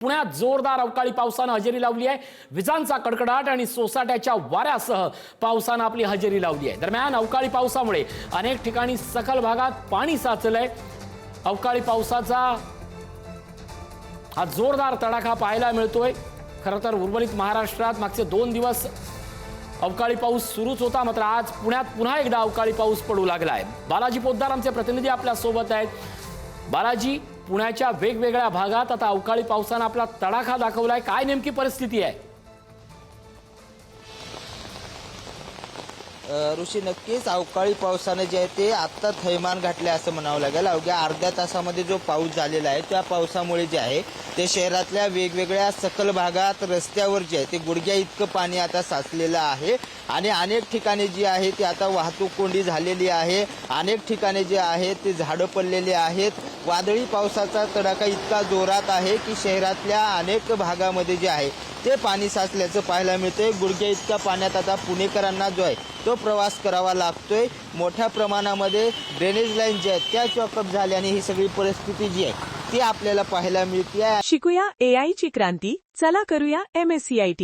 पुण्यात जोरदार अवकाळी पावसाने हजेरी लावली आहे। विजांचा कडकडाट आणि सोसाट्याच्या वाऱ्यासह पावसाने आपली हजेरी लावली आहे। दरम्यान अवकाळी पावसामुळे अनेक ठिकाणी सखल भागात पाणी साचलंय। अवकाळी पावसाचा हा जोरदार तडाखा पाहायला मिळतोय। खरं तर उर्वरित महाराष्ट्रात मागचे 2 दिवस अवकाळी पाऊस सुरूच होता, मात्र आज पुण्यात पुन्हा एकदा अवकाळी पाऊस पडू लागलाय। बालाजी पोद्दार आमचे प्रतिनिधी आपल्या सोबत आहेत। बालाजी, पुण्याच्या वेगवेगळ्या भागात आता अवकाळी पावसाने आपला तडाखा दाखवलाय, काय नेमकी परिस्थिती आहे? ऋषी, नक्कीच अवकाळी पावसाने जे आहे ते आत्ता थैमान घातले असं म्हणावं लागेल। अवघ्या अर्ध्या तासामध्ये जो पाऊस झालेला आहे त्या पावसामुळे जे आहे ते शहरातल्या वेगवेगळ्या सखल भागात रस्त्यावर जे आहे ते गुडघ्या इतकं पाणी आता साचलेलं आहे आणि अनेक ठिकाणी जी आहे ती आता वाहतूक कोंडी झालेली आहे। अनेक ठिकाणी जे आहे ते झाडं पडलेली आहेत। वादळी पावसाचा तडाखा इतका जोरात आहे की शहरातल्या अनेक भागामध्ये जे आहे ते पाणी साचल्याचं पाहायला मिळतंय। गुडघ्या इतक्या पाण्यात आता पुणेकरांना जो आहे तो प्रवास करावा लागतोय। मोठ्या प्रमाणामध्ये ड्रेनेज लाईन जे आहेत त्या चॉकअप झाल्याने ही सगळी परिस्थिती जी आहे ती आपल्याला पाहायला मिळते। शिकूया AI ची क्रांती, चला करूया MSCIT।